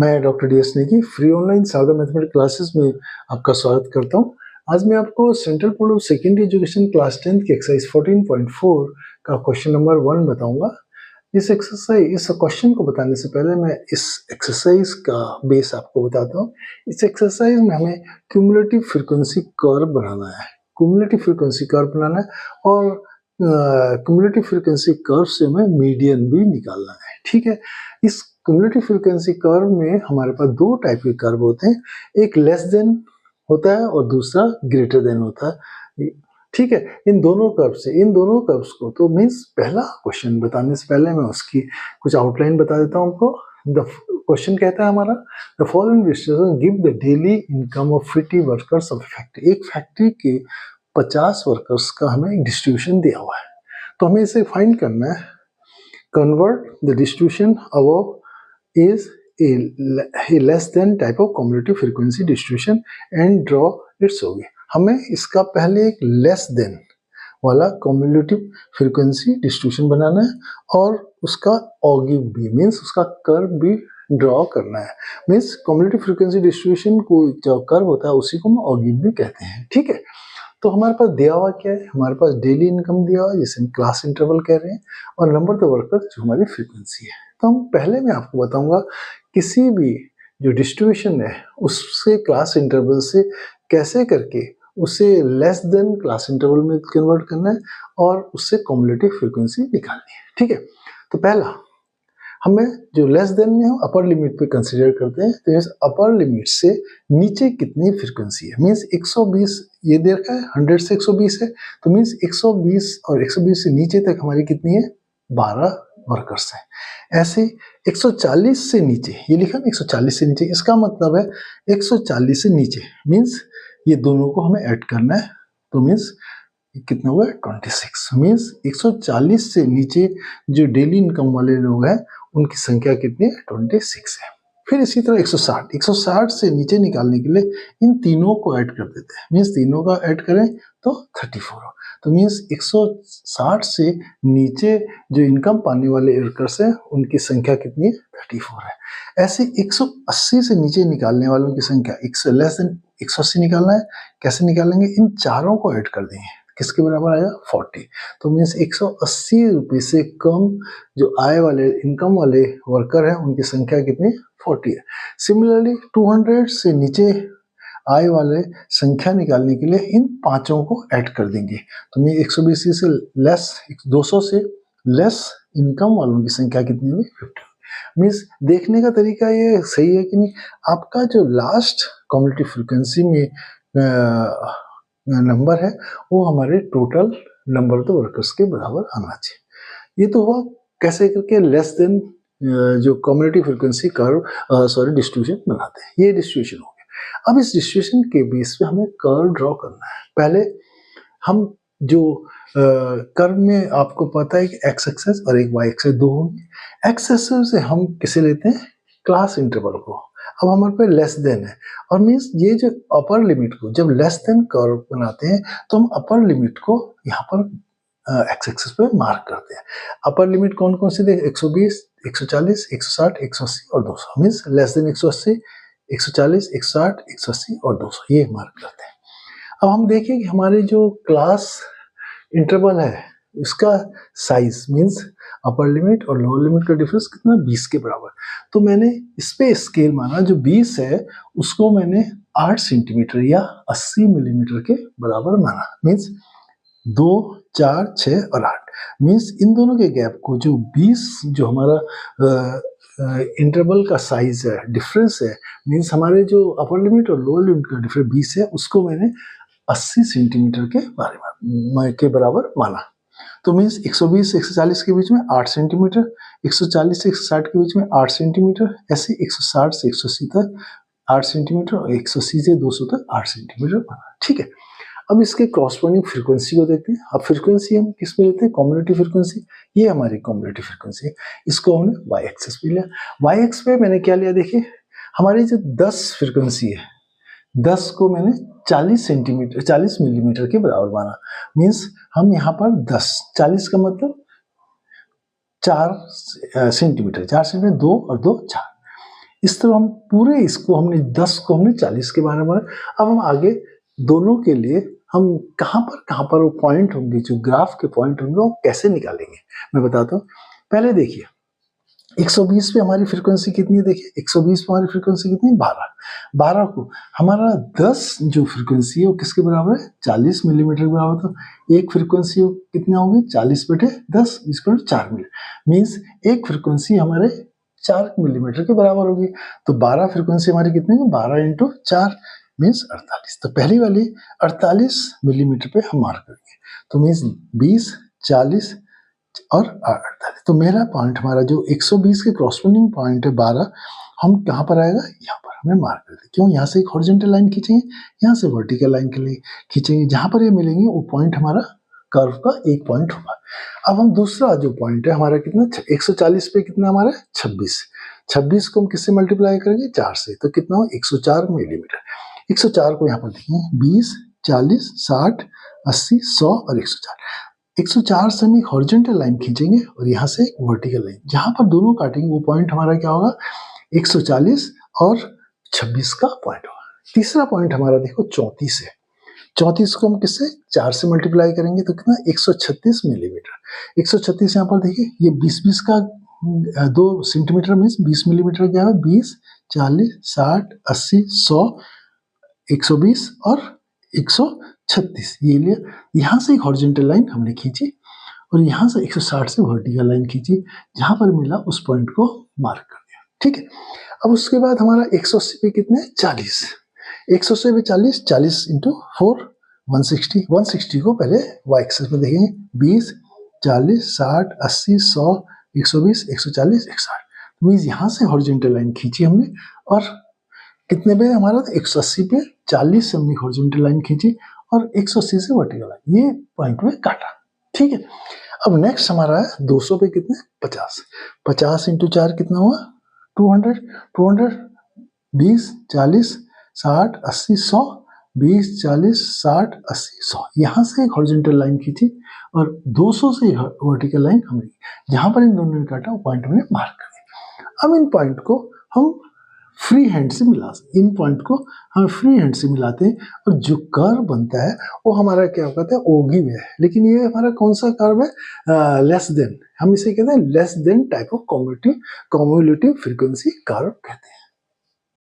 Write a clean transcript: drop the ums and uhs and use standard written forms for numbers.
मैं doctor D S. Negi free online Sharda mathematics classes में आपका स्वागत करता हूं। आज मैं आपको central board of secondary education class 10 की एक्सरसाइज 14.4 का क्वेश्चन नंबर 1 बताऊंगा। इस क्वेश्चन को बताने से पहले मैं इस एक्सरसाइज का बेस आपको बताता हूँ। इस एक्सरसाइज में हमें क्यूमुलेटिव फ्रीक्वेंसी कर्व बनाना है। क्यूमुलेटिव फ्रीक्वेंसी कर्व बनाना है और क्यूमुलेटिव फ्रीक्वेंसी कर्व से हमें मीडियन भी निकालना है। ठीक है, इस क्यूमुलेटिव फ्रीक्वेंसी कर्व में हमारे पास दो टाइप के कर्व होते हैं, एक लेस देन होता है और दूसरा ग्रेटर देन होता है। ठीक है, इन दोनों कर्व्स को तो मीन्स पहला क्वेश्चन बताने से पहले मैं उसकी कुछ आउटलाइन बता देता हूँ आपको। द क्वेश्चन कहता है हमारा, the following distribution give the daily income of 50 workers of factory. एक फैक्ट्री के 50 वर्कर्स का हमें एक डिस्ट्रीब्यूशन दिया हुआ है, तो हमें इसे फाइंड करना है। Convert the distribution above is a less than type of cumulative frequency distribution and draw its OG। हमें इसका पहले एक less than वाला cumulative frequency distribution बनाना है और उसका औगिव भी मीन्स उसका कर्व भी ड्रॉ करना है। मीन्स cumulative frequency distribution को जो कर्व होता है उसी को हम औगिव भी कहते हैं। ठीक है, तो हमारे पास दिया हुआ क्या है, हमारे पास डेली इनकम दिया हुआ है जिसे हम क्लास इंटरवल कह रहे हैं और नंबर द वर्कर जो हमारी फ्रीक्वेंसी है। तो हम पहले मैं आपको बताऊंगा किसी भी जो डिस्ट्रीब्यूशन है उससे क्लास इंटरवल से कैसे करके उसे लेस देन क्लास इंटरवल में कन्वर्ट करना है और उससे क्यूमुलेटिव फ्रीक्वेंसी निकालनी है। ठीक है, तो पहला हमें जो लेस देन में हम अपर लिमिट पे कंसीडर करते हैं, तो इस अपर लिमिट से नीचे कितनी फ्रीक्वेंसी है। मीन्स 120 ये दे रखा है, 100 से 120 है, तो मीन्स 120 और 120 से नीचे तक हमारी कितनी है, 12 वर्कर्स है। ऐसे 140 से नीचे ये लिखा है 140 से नीचे, इसका मतलब है 140 से नीचे मीन्स ये दोनों को हमें ऐड करना है, तो मीन्स कितना हुआ 26। मीन्स 140 से नीचे जो डेली इनकम वाले लोग हैं उनकी संख्या कितनी है, 26 है। फिर इसी तरह 160 से नीचे निकालने के लिए इन तीनों को ऐड कर देते हैं। मीन्स तीनों का ऐड करें तो 34 हो, तो मीन्स 160 से नीचे जो इनकम पाने वाले वर्कर्स हैं उनकी संख्या कितनी है, 34 है। ऐसे 180 से नीचे निकालने वालों की संख्या लेस देन 180 निकालना है। कैसे निकालेंगे, इन चारों को ऐड कर देंगे, किसके बराबर आएगा 40। तो मीन्स 180 रुपये से कम जो आय वाले इनकम वाले वर्कर हैं उनकी संख्या कितनी 40 है। सिमिलरली 200 से नीचे आय वाले संख्या निकालने के लिए इन पांचों को ऐड कर देंगे, तो मैं 120 से लेस 200 से लेस इनकम वालों की संख्या कितनी हुई 50। मीन्स देखने का तरीका ये सही है कि नहीं, आपका जो लास्ट क्यूमुलेटिव फ्रीक्वेंसी में नंबर है वो हमारे total number of the workers के बराबर आना चाहिए। ये तो हुआ कैसे करके लेस देन जो क्यूमुलेटिव फ्रीक्वेंसी कर्व डिस्ट्रीब्यूशन बनाते हैं, ये डिस्ट्रीब्यूशन हो गया। अब इस डिस्ट्रीब्यूशन के बेस पे हमें कर्व ड्रॉ करना है। पहले हम जो कर्व में आपको पता है कि एक्स एक्सेस और एक वाई एक्सेस दो होंगे। एक्स एक्सेस से हम किसे लेते हैं, क्लास इंटरवल को। अब हमारे पे लेस देन है और मीन्स ये जो अपर लिमिट को जब लेस देन कर्व बनाते हैं तो हम अपर लिमिट को यहाँ पर एक्स एक्सेस पे मार्क करते हैं। अपर लिमिट कौन कौन सी देखें, 120, 140, 160, 180 और 200। मीन्स लेस देन 180, 140, 160, 180 और 200 ये मार्क करते हैं। अब हम देखें कि हमारे जो क्लास इंटरवल है इसका साइज मीन्स अपर लिमिट और लोअर लिमिट का डिफरेंस कितना 20 के बराबर। तो मैंने इस पे स्केल माना, जो 20 है उसको मैंने 8 सेंटीमीटर या 80 मिलीमीटर के बराबर माना। मीन्स 2, 4, 6 और 8 मीन्स इन दोनों के गैप को जो 20 जो हमारा इंटरवल का साइज है, डिफरेंस है, मीन्स हमारे जो अपर लिमिट और लोअर लिमिट का डिफरेंस 20 है उसको मैंने 80 सेंटीमीटर के बराबर माना। तो मीन्स 120 से 140 के बीच में 8 सेंटीमीटर, 140 से 160 के बीच में 8 सेंटीमीटर, ऐसे 160 से 180 तक 8 सेंटीमीटर और 180 से 200 तक 8 सेंटीमीटर बना। ठीक है, अब इसके कॉरस्पॉन्डिंग फ्रीक्वेंसी को देखते हैं। अब फ्रीक्वेंसी हम किस में लेते हैं, क्यूमुलेटिव फ्रीक्वेंसी। ये हमारी क्यूमुलेटिव फ्रीक्वेंसी है, इसको हमने वाई एक्सेस पे लिया। वाई एक्स पे मैंने क्या लिया, देखिए हमारी जो 10 फ्रीक्वेंसी है 10 को मैंने 40 मिलीमीटर के बराबर माना। मीन्स हम यहाँ पर 10, 40 का मतलब 4 सेंटीमीटर, 4 सेंटीमीटर, 2 और 2 4। इस तरह हम पूरे इसको हमने 10 को हमने 40 के बारे में। अब हम आगे दोनों के लिए हम कहाँ पर वो पॉइंट होंगे, जो ग्राफ के पॉइंट होंगे वो कैसे निकालेंगे मैं बताता हूँ। पहले देखिए 120 पे हमारी फ्रीक्वेंसी कितनी है, देखिए 120 पे हमारी फ्रीक्वेंसी कितनी है 12 को हमारा 10 जो फ्रीक्वेंसी है वो किसके बराबर है 40 मिलीमीटर के बराबर। तो एक फ्रीक्वेंसी कितना होगी 40 बटे 10 इसको 4 मिली मीन्स एक फ्रीक्वेंसी हमारे 4 मिलीमीटर के बराबर होगी। तो 12 फ्रीक्वेंसी हमारी कितनी है 12 इंटू 4 मीन्स 48। तो पहली वाली 48 मिलीमीटर पे हम मार्क करेंगे। तो मीन्स 20 40 और 48। तो मेरा पॉइंट हमारा जो 120 के क्रॉसपोंडिंग पॉइंट है 12 हम कहाँ पर आएगा यहाँ पर हमें मार्क कर दें। क्यों यहाँ से एक हॉरिजॉन्टल लाइन खींचेंगे, यहाँ से वर्टिकल लाइन के लिए खींचेंगे, जहाँ पर ये मिलेंगे वो पॉइंट हमारा कर्व का एक पॉइंट होगा। अब हम दूसरा जो पॉइंट है हमारा कितना 140 पे कितना हमारा 26 को हम किससे मल्टीप्लाई करेंगे 4 से। तो कितना हो 104 मिलीमीटर। 104 को यहाँ पर देखेंगे 20 40 60 80 100 और 104 से हम एक हॉरिजॉन्टल लाइन खींचेंगे और यहाँ से एक वर्टिकल लाइन, जहां पर दोनों काटेंगे वो पॉइंट हमारा क्या होगा 140 और 26 का पॉइंट होगा। तीसरा पॉइंट हमारा देखो 34 है। 34 को हम किससे 4 से मल्टीप्लाई करेंगे तो कितना 136 मिलीमीटर। 136 यहाँ पर देखिए ये 20 का 2 सेंटीमीटर मीन्स 20 मिलीमीटर क्या है 20 40 60 80 100 120 और 136 ये लिया। यहाँ से एक हॉरिजॉन्टल लाइन हमने खींची और यहाँ से 160 से वर्टिकल लाइन खींची, जहां पर मिला उस पॉइंट को मार्क कर दिया। ठीक है, अब उसके बाद हमारा 180 पे कितने 40 180 पे 40 इंटू 4 160 को पहले वाई एक्सिस में देखेंगे 20 40 60 80 100 120 140 160। मीन्स यहाँ से हॉरिजॉन्टल लाइन खींची हमने और कितने पे हमारा 180 पे 40 से हमने हॉरिजॉन्टल लाइन खींची और 180 से वर्टिकल लाइन ये पॉइंट में काटा। ठीक है, अब नेक्स्ट हमारा है 200 पे कितने 50 इंटू 4 कितना हुआ 200 20 40 60 80 100 20 40 60 80 100 यहाँ से एक हॉरिजॉन्टल लाइन खींची और 200 से वर्टिकल लाइन हमने जहां पर इन दोनों ने काटा वो पॉइंट हमने मार्क कर दिया। अब इन पॉइंट को हम फ्री हैंड से मिलाते हैं और जो कर्व बनता है वो हमारा क्या कहता है ओगी में है। लेकिन ये हमारा कौन सा कर्व है लेस देन, हम इसे कहते हैं less than type of cumulative frequency curve कहते हैं।